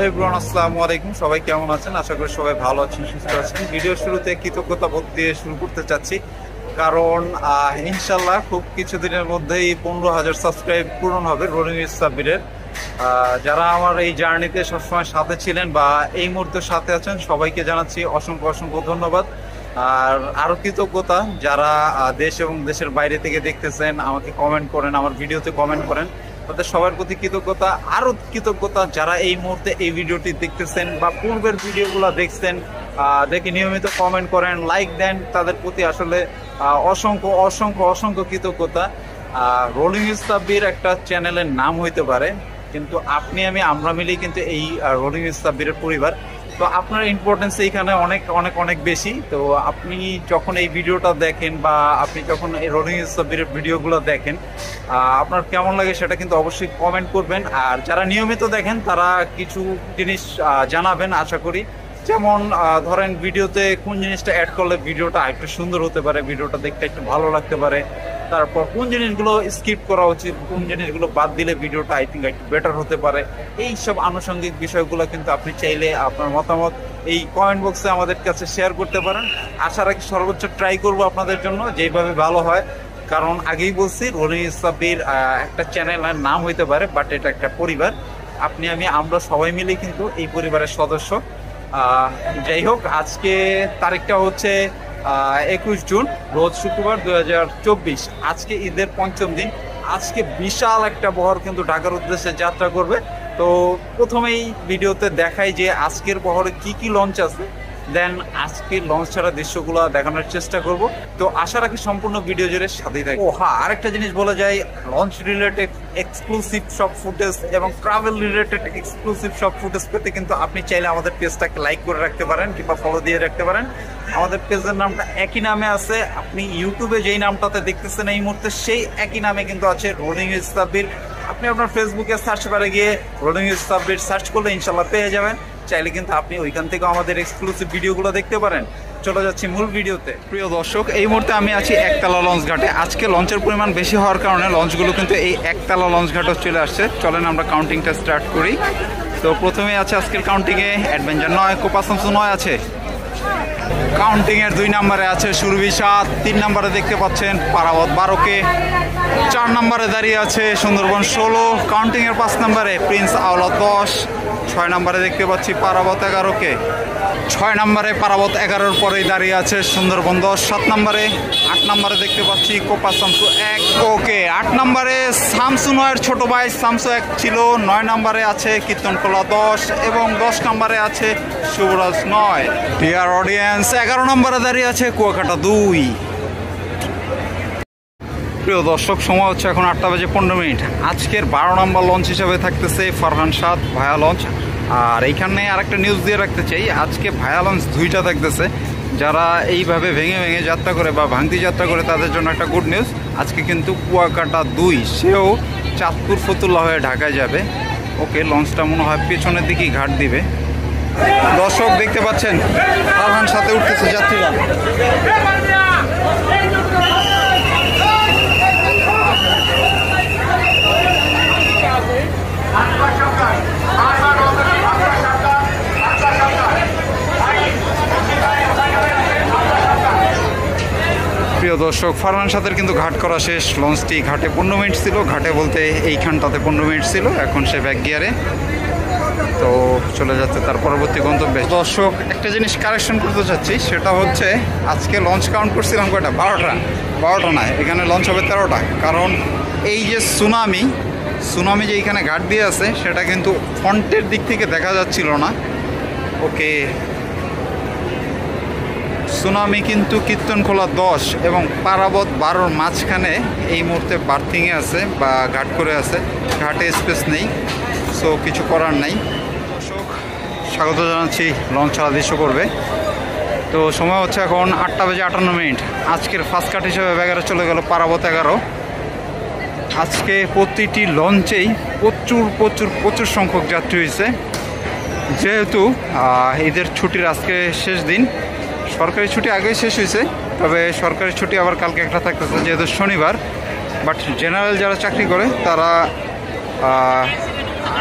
Everyone, আসসালামু আলাইকুম। সবাই কেমন আছেন? আশা করি সবাই ভালো আছেন, সুস্থ আছেন। ভিডিও শুরুতে কৃতজ্ঞতা বোধ দিয়ে শুরু করতে চাচ্ছি, কারণ ইনশাল্লাহ খুব কিছুদিনের মধ্যেই 15,000 সাবস্ক্রাইব পূরণ হবে রোলিং উইথ সাব্বিরের। যারা আমার এই জার্নিতে সবসময় সাথে ছিলেন বা এই মুহূর্তে সাথে আছেন, সবাইকে জানাচ্ছি অসংখ্য অসংখ্য ধন্যবাদ। আর আরও কৃতজ্ঞতা যারা দেশ এবং দেশের বাইরে থেকে দেখতেছেন, আমাকে কমেন্ট করেন, আমার ভিডিওতে কমেন্ট করেন, তাদের সবার প্রতি কৃতজ্ঞতা। আরও কৃতজ্ঞতা যারা এই মুহূর্তে এই ভিডিওটি দেখতেছেন বা পূর্বের ভিডিওগুলো দেখছেন, দেখে নিয়মিত কমেন্ট করেন, লাইক দেন, তাদের প্রতি আসলে অসংখ্য অসংখ্য অসংখ্য কৃতজ্ঞতা। রোলিং উইথ সাব্বির একটা চ্যানেলের নাম হইতে পারে, কিন্তু আপনি আমি আমরা মিলেই কিন্তু এই রোলিং উইথ সাব্বিরের পরিবার। তো আপনার ইম্পর্টেন্স এইখানে অনেক অনেক অনেক বেশি। তো আপনি যখন এই ভিডিওটা দেখেন বা আপনি যখন এই রোলিং উইথ সাব্বিরের ভিডিওগুলো দেখেন, আপনার কেমন লাগে সেটা কিন্তু অবশ্যই কমেন্ট করবেন। আর যারা নিয়মিত দেখেন তারা কিছু জিনিস জানাবেন আশা করি। যেমন ধরেন ভিডিওতে কোন জিনিসটা অ্যাড করলে ভিডিওটা একটু সুন্দর হতে পারে, ভিডিওটা দেখতে একটু ভালো লাগতে পারে, তারপর কোন জিনিসগুলো স্কিপ করা উচিত, কোন জিনিসগুলো বাদ দিলে ভিডিওটা আই থিঙ্ক একটু বেটার হতে পারে। এই সব আনুষঙ্গিক বিষয়গুলো কিন্তু আপনি চাইলে আপনার মতামত এই কমেন্ট বক্সে আমাদের কাছে শেয়ার করতে পারেন। আশা রাখি সর্বোচ্চ ট্রাই করবো আপনাদের জন্য, যেভাবে ভালো হয়। কারণ আগেই বলছি, রোলিং উইথ সাব্বির একটা চ্যানেলের নাম হইতে পারে, বাট এটা একটা পরিবার। আপনি আমি আমরা সবাই মিলে কিন্তু এই পরিবারের সদস্য। যাই হোক, আজকে তারিখটা হচ্ছে 21 জুন, রোজ শুক্রবার 2024। আজকে ঈদের পঞ্চম দিন। আজকে বিশাল একটা বহর কিন্তু ঢাকার উদ্দেশ্যে যাত্রা করবে। তো প্রথমেই ভিডিওতে দেখাই যে আজকের বহরে কি কি লঞ্চ আছে, দেন আজকের লঞ্চ ছাড়া দৃশ্যগুলো দেখানোর চেষ্টা করব। তো আশা রাখি সম্পূর্ণ ভিডিও জুড়ে সাথেই থাকবে। ও হ্যাঁ, আরেকটা জিনিস বলা যায়, লঞ্চ রিলেটেড এক্সক্লুসিভ সব ফুটেজ এবং ট্রাভেল রিলেটেড এক্সক্লুসিভ সব ফুটেজ পেতে কিন্তু আপনি চাইলে আমাদের পেজটাকে লাইক করে রাখতে পারেন কিংবা ফলো দিয়ে রাখতে পারেন। আমাদের পেজের নামটা একই নামে আছে। আপনি ইউটিউবে যেই নামটাতে দেখতেছেন এই মুহূর্তে, সেই একই নামে কিন্তু আছে রোলিং উইথ সাব্বির। আপনি আপনার ফেসবুকে সার্চ বারে গিয়ে রোলিং উইথ সাব্বির সার্চ করলে ইনশাল্লাহ পেয়ে যাবেন। চাইলে কিন্তু আপনি ওইখান থেকে আমাদের এক্সক্লুসিভ ভিডিওগুলো দেখতে পারেন। চলে যাচ্ছি মূল ভিডিওতে। প্রিয় দর্শক, এই মুহূর্তে আমি আছি একতলা লঞ্চ ঘাটে। আজকে লঞ্চের পরিমাণ বেশি হওয়ার কারণে লঞ্চগুলো কিন্তু এই একতলা লঞ্চ ঘাটে চলে আসছে। চলেন আমরা কাউন্টিংটা স্টার্ট করি। তো প্রথমে আছে আজকের কাউন্টিংয়ে অ্যাডভেঞ্চার 9, কোপা শামসু 9 আছে। কাউন্টিংয়ের 2 নম্বরে আছে সুরভি 7, 3 নম্বরে দেখতে পাচ্ছেন পারাবত 12কে, 4 নম্বরে দাঁড়িয়ে আছে সুন্দরবন 16, কাউন্টিংয়ের 5 নম্বরে প্রিন্স আওলা 10, 6 নম্বরে দেখতে পাচ্ছি পারাবত 11কে, 6 নম্বরে পারাবত 11-র পরেই দাঁড়িয়ে আছে সুন্দরবন 10, 7 নম্বরে, 8 নম্বরে দেখতে পাচ্ছি কোপা শামসু 1 ওকে, 8 নম্বরে শামসু 9-এর ছোট ভাই শামসু 1 ছিল, 9 নম্বরে আছে কীর্তনখোলা 10 এবং 10 নম্বরে আছে শুভরাজ 9। ডিয়ার অডিয়েন্স, 11 নম্বরে দাঁড়িয়ে আছে কুয়াকাটা 2। প্রিয় দর্শক, সময় হচ্ছে এখন 8:15। আজকের 12 নম্বর লঞ্চ হিসেবে থাকতেছে ফারহান 7 ভায়া লঞ্চ। আর এইখানে আরেকটা নিউজ দিয়ে রাখতে চাই, আজকে ভায়া লঞ্চ 2টা থাকতেছে। যারা এইভাবে ভেঙে ভেঙে যাত্রা করে বা ভাঙতি যাত্রা করে তাদের জন্য একটা গুড নিউজ। আজকে কিন্তু কুয়াকাটা 2 সেও চাঁদপুর ফতুল্লা হয়ে ঢাকায় যাবে। ওকে, লঞ্চটা মনে হয় পেছনের দিকেই ঘাট দিবে। দর্শক দেখতে পাচ্ছেন ফারহান সাথে উঠতেছে যাত্রীরা। প্রিয় দর্শক, ফারহান সাথের কিন্তু ঘাট করা শেষ। লঞ্চটি ঘাটে 15 মিনিট ছিল, ঘাটে বলতে এইখানটাতে 15 মিনিট ছিল। এখন সে ব্যাক গিয়ারে তো চলে যাচ্ছে তার পরবর্তী গন্তব্যে। দর্শক, একটা জিনিস কারেকশন করতে চাচ্ছি, সেটা হচ্ছে আজকে লঞ্চ কাউন্ট করছিলাম কয়টা, 12টা না, এখানে লঞ্চ হবে 13টা। কারণ এই যে সুনামি যে এখানে ঘাট দিয়ে আছে, সেটা কিন্তু ফ্রন্টের দিক থেকে দেখা যাচ্ছিল না। ওকে, সুনামি কিন্তু কীর্তনখোলা 10 এবং পারাবত 12-র মাঝখানে এই মুহূর্তে বার্থিংয়ে আছে বা ঘাট করে আছে। ঘাটে স্পেস নেই, সো কিছু করার নাই। স্বাগত জানাচ্ছি লঞ্চ ছাড়া দৃশ্য করবে। তো সময় হচ্ছে এখন 8:58। আজকের ফার্স্ট কাট হিসেবে ব্যাগারে চলে গেল পারাবত 11। আজকে প্রতিটি লঞ্চেই প্রচুর প্রচুর প্রচুর সংখ্যক যাত্রী হয়েছে। যেহেতু ঈদের ছুটির আজকে শেষ দিন, সরকারি ছুটি আগেই শেষ হয়েছে, তবে সরকারি ছুটি আবার কালকে একটা থাকতেছে যেহেতু শনিবার। বাট জেনারেল যারা চাকরি করে তারা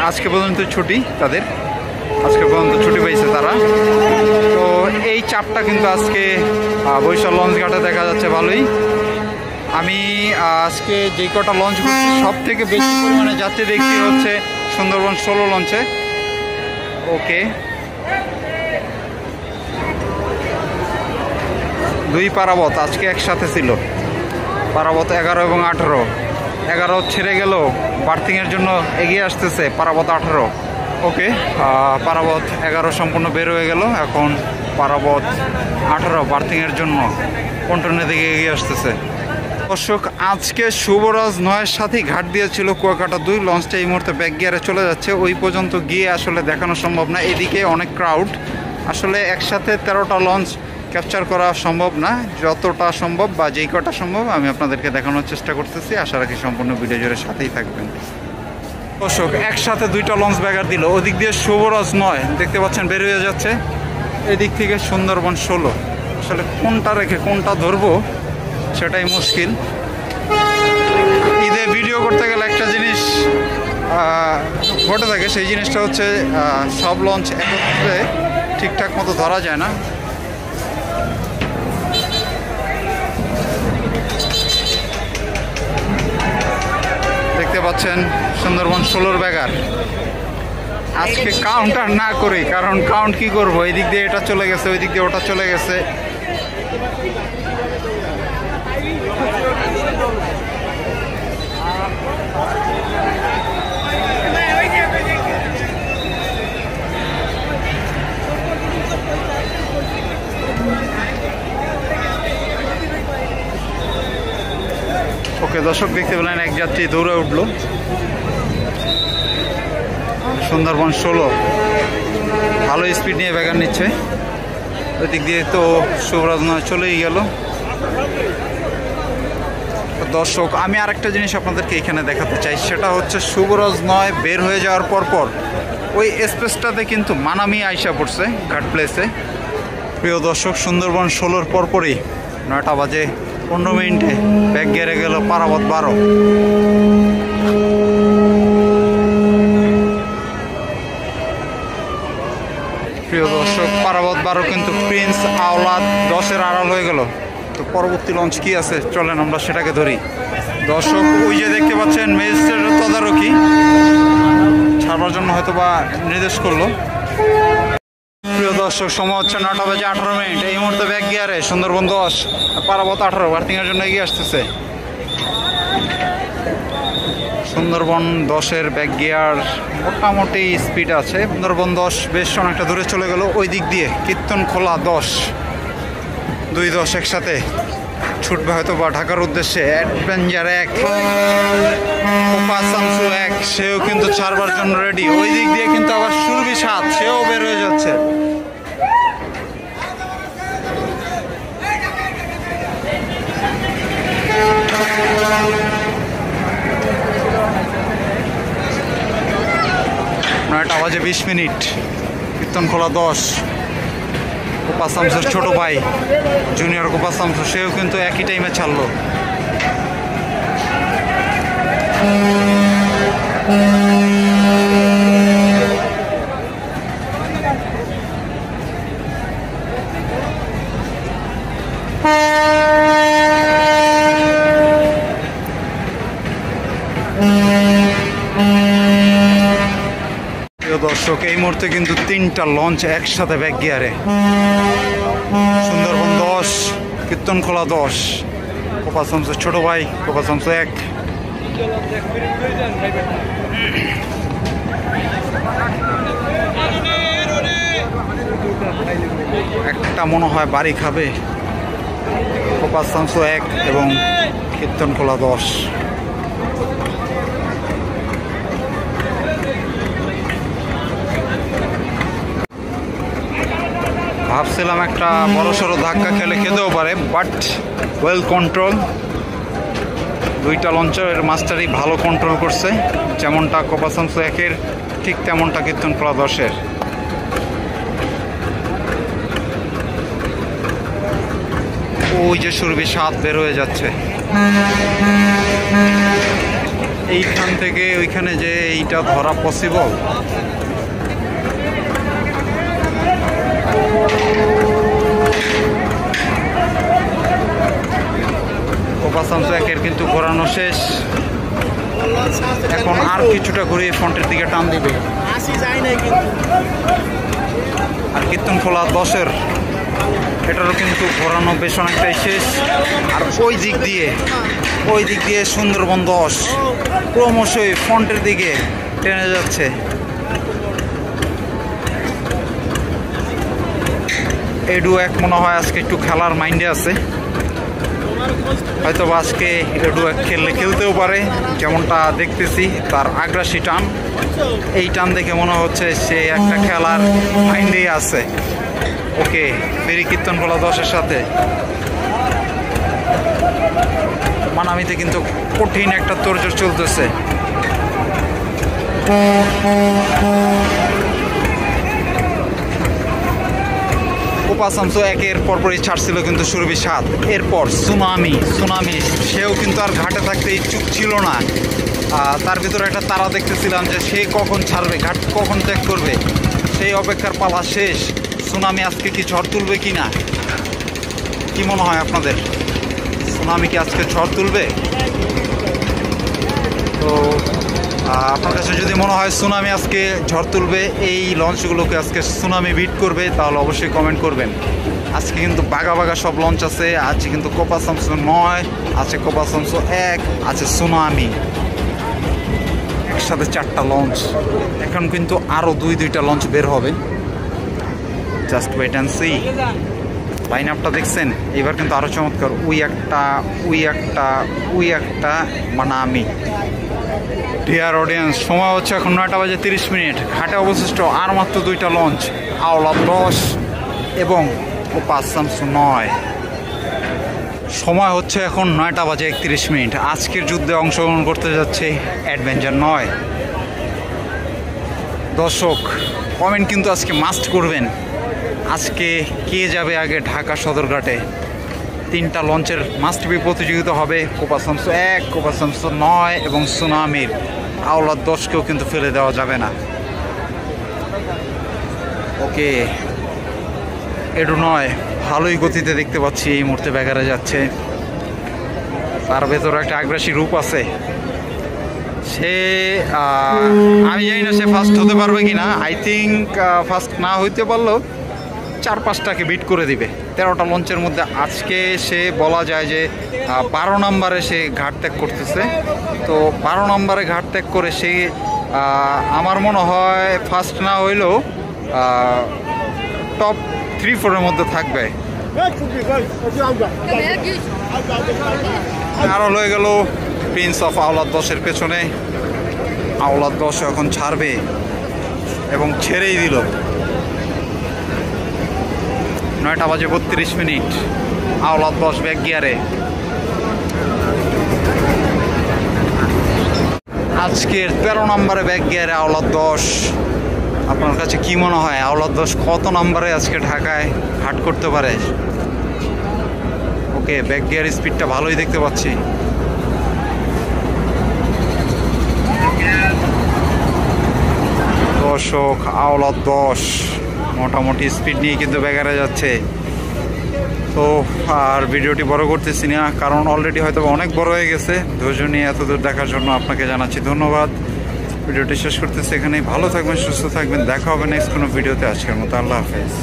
আজকে পর্যন্ত ছুটি তাদের। আজকে পর্যন্ত ছুটি পেয়েছে তারা। তো এই চাপটা কিন্তু আজকে বরিশাল লঞ্চ ঘাটে দেখা যাচ্ছে ভালোই। আমি আজকে যে কটা লঞ্চ করছি সব থেকে বেশি পরিমাণে যাত্রী দেখছি হচ্ছে সুন্দরবন 16 লঞ্চে। ওকে, 2 পারাবত আজকে একসাথে ছিল, পারাবত 11 এবং 18। 11 ছেড়ে গেল, বার্থিংয়ের জন্য এগিয়ে আসতেছে পারাবত 18। ওকে, পারাবত 11 সম্পূর্ণ বের হয়ে গেল, এখন পারাবত 18 বার্থিংয়ের জন্য পন্টনের দিকে এগিয়ে আসতেছে। দর্শক, আজকে শুভরাজ 9-এর সাথেই ঘাট দিয়েছিল কুয়াকাটা 2। লঞ্চটা এই মুহূর্তে ব্যাক গিয়ারে চলে যাচ্ছে, ওই পর্যন্ত গিয়ে আসলে দেখানো সম্ভব না, এদিকে অনেক ক্রাউড। আসলে একসাথে 13টা লঞ্চ ক্যাপচার করা সম্ভব না, যতটা সম্ভব বা যেই কটা সম্ভব আমি আপনাদেরকে দেখানোর চেষ্টা করতেছি। আশা রাখি সম্পূর্ণ ভিডিও জুড়ে সাথেই থাকবেন। দর্শক, একসাথে 2টা লঞ্চ ব্যাগার দিল, ওদিক দিয়ে শুভরাজ 9 দেখতে পাচ্ছেন বের হয়ে যাচ্ছে, এদিক থেকে সুন্দরবন 16। আসলে কোনটা রেখে কোনটা ধরবো সেটাই মুশকিল। ঈদে ভিডিও করতে গেলে একটা জিনিস ঘটে থাকে, সেই জিনিসটা হচ্ছে সব লঞ্চ একত্রে ঠিকঠাক মতো ধরা যায় না। দেখতে পাচ্ছেন সুন্দরবন 16 ব্যাগার। আজকে কাউন্টার না করি, কারণ কাউন্ট কি করবো, এই দিক দিয়ে এটা চলে গেছে, ওই দিক দিয়ে ওটা চলে গেছে। ওকে দর্শক, দেখতে পেলেন এক যাত্রী দৌড়ে উঠলো। সুন্দরবন 16 ভালো স্পিড নিয়ে ব্যাগার নিচ্ছে, ওই দিক দিয়ে তো শুভরাজ 9 চলেই গেল। দর্শক, আমি আরেকটা জিনিস আপনাদেরকে এখানে দেখাতে চাই, সেটা হচ্ছে শুভরাজ 9 বের হয়ে যাওয়ার পরপর ওই স্পেসটাতে কিন্তু মানামি আইসা পড়ছে ঘাট প্লেসে। প্রিয় দর্শক, সুন্দরবন 16-র পরপরই 9টা বাজে 15 মিনিটে ব্যাক গিয়ারে গেল পারাবত 12। প্রিয় দর্শক, পারাবত 12 কিন্তু প্রিন্স আওলাদ 10-এর আড়াল হয়ে গেল। তো পরবর্তী লঞ্চ কি আছে চলেন আমরা সেটাকে ধরি। দর্শক, ওই যে দেখতে পাচ্ছেন ম্যাজিস্ট্রেটের তদারকি, ছাড়বার জন্য হয়তো বা নির্দেশ করলো। প্রিয় দর্শক, সময় হচ্ছে 9টা বাজে 18 মিনিট। এই মুহূর্তে ব্যাক গিয়ারে সুন্দরবন 10, পারাবত 18 বার্থিংয়ের জন্য এগিয়ে আসতেছে। সুন্দরবন 10-এর ব্যাক গিয়ার মোটামুটি স্পিড আছে। সুন্দরবন 10 বেশ অনেকটা দূরে চলে গেল, ওই দিক দিয়ে কীর্তনখোলা 10, 2-10 একসাথে ছুটবে হয়তো বা ঢাকার উদ্দেশ্যে। অ্যাডভেঞ্চার 1, কোপা শামসু 1, সেও কিন্তু ছাড়বার জন্য রেডি। ওই দিক দিয়ে কিন্তু আবার সুরভি 7, সেও বের হয়ে যাচ্ছে। নয়টা বাজে 20 মিনিট, কীর্তনখোলা 10, কোপা শামসুর ছোট ভাই জুনিয়র কোপা শামসু, সেও কিন্তু একই টাইমে ছাড়লো। দর্শক, এই মুহূর্তে কিন্তু 3টা লঞ্চ একসাথে ব্যাক গিয়ারে। সুন্দরবন 10, কীর্তনখোলা 10, কোপা শামসুর ছোট ভাই কোপা শামসু 1। একটা মনে হয় বাড়ি খাবে, কোপা শামসু 1 এবং কীর্তনখোলা 10। ভাবছিলাম একটা বড় সড়ো ধাক্কা খেলে খেতেও পারে, বাট ওয়েল কন্ট্রোল। 2টা লঞ্চের মাস্টারই ভালো কন্ট্রোল করছে, যেমনটা কোপা শামসু 1-এর ঠিক তেমনটা কীর্তনখোলা 10-এর। ওই যে সুরভি 7 বের হয়ে যাচ্ছে। এইখান থেকে ওইখানে যে এইটা ধরা পসিবল? কোপা সামসু একের কিন্তু ঘোরানো শেষ। এখন আর কিছুটা ঘুরিয়ে ফ্রন্টের দিকে টান দিবে। আর কীর্তনখোলা 10-এর এটারও কিন্তু ঘোরানো বেশ অনেকটাই শেষ। আর ওই দিক দিয়ে সুন্দরবন 10 ক্রমশই ফ্রন্টের দিকে টেনে যাচ্ছে। এডু এক মনে হয় আজকে একটু খেলার মাইন্ডে আছে, হয়তো আজকে এডু এক খেলতেও পারে, যেমনটা দেখতেছি তার আগ্রাসী টান। এই টান দেখে মনে হচ্ছে সে একটা খেলার মাইন্ডেই আছে। ওকে, ফেরি কীর্তনখোলা 10-এর সাথে মানামিতে কিন্তু কঠিন একটা তোড়জোড় চলতেছে। কোপা সামসু একের পরপরই ছাড়ছিল কিন্তু সুরভি 7। এরপর সুনামি সেও কিন্তু আর ঘাটে থাকতে ইচ্ছুক ছিল না। তার ভিতরে একটা তারা দেখতেছিলাম যে সে কখন ছাড়বে, ঘাট কখন ত্যাগ করবে, সেই অপেক্ষার পালা শেষ। সুনামি আজকে কি ঝড় তুলবে কি না, কি মনে হয় আপনাদের? সুনামি কি আজকে ঝড় তুলবে? তো আপনার কাছে যদি মনে হয় সুনামি আজকে ঝড় তুলবে, এই লঞ্চগুলোকে আজকে সুনামি বিট করবে, তাহলে অবশ্যই কমেন্ট করবেন। আজকে কিন্তু বাঘা সব লঞ্চ আছে। আছে কিন্তু কোপা সামসু 9, আছে কোপা সামসু 1, আছে সুনামি, একসাথে 4টা লঞ্চ। এখন কিন্তু আরও 2-2টা লঞ্চ বের হবে, just wait and see. Line আপটা দেখছেন? এবার কিন্তু আরও চমৎকার। উই একটা মানামি। ডিয়ার অডিয়েন্স, সময় হচ্ছে এখন 9:30। ঘাটে অবশিষ্ট আর মাত্র 2টা লঞ্চ, আওলা 10 এবং কোপা সামসু 9। সময় হচ্ছে এখন 9:31। আজকের যুদ্ধে অংশগ্রহণ করতে যাচ্ছে অ্যাডভেঞ্চার 9। দর্শক, কমেন্ট কিন্তু আজকে মাস্ট করবেন। আজকে কে যাবে আগে ঢাকা সদরঘাটে? 3টা লঞ্চের মাস্ট বি প্রতিযোগিতা হবে। কোপা সামসু 1, কোপা সামসু 9 এবং সুনামির আওলা 10কেও কিন্তু ফেলে দেওয়া যাবে না। ওকে, এডু 9 ভালোই গতিতে দেখতে পাচ্ছি এই মুহূর্তে ব্যাগারে যাচ্ছে। তার ভেতরে একটা আগ্রাসী রূপ আছে। সে আমি জানি না সে ফার্স্ট হতে পারবে কিনা। আই থিঙ্ক ফার্স্ট না হইতে পারলেও 4-5টাকে বিট করে দিবে। 13টা লঞ্চের মধ্যে আজকে সে বলা যায় যে 12 নম্বরে সে ঘাট ত্যাগ করতেছে। তো 12 নম্বরে ঘাট ত্যাগ করে সে আমার মনে হয় ফার্স্ট না হইলেও টপ 3-4-এর মধ্যে থাকবে। আরও হয়ে গেল প্রিন্স অফ আওলা 10-এর পেছনে। আওলা 10 এখন ছাড়বে এবং ছেড়েই দিল। 9:32। আওলা 10 ব্যাক গিয়ারে। আজকের 13 নম্বরে ব্যাক গিয়ারে আওলা 10। আপনার কাছে কি মনে হয় আওলা 10 কত নম্বরে আজকে ঢাকায় ঘাট করতে পারে? ওকে, ব্যাক গিয়ার স্পিডটা ভালোই দেখতে পাচ্ছি। দর্শক, আওলা 10 মোটামুটি স্পিড নিয়ে কিন্তু ব্যাগারে যাচ্ছে। তো আর ভিডিওটি বড় করতেছি না, কারণ অলরেডি হয়তো অনেক বড় হয়ে গেছে। ধৈর্য নিয়ে এতদূর দেখার জন্য আপনাকে জানাচ্ছি ধন্যবাদ। ভিডিওটি শেষ করতেছি এখানেই। ভালো থাকবেন, সুস্থ থাকবেন, দেখা হবে নেক্সট কোনো ভিডিওতে। আজকের মতো আল্লাহ হাফেজ।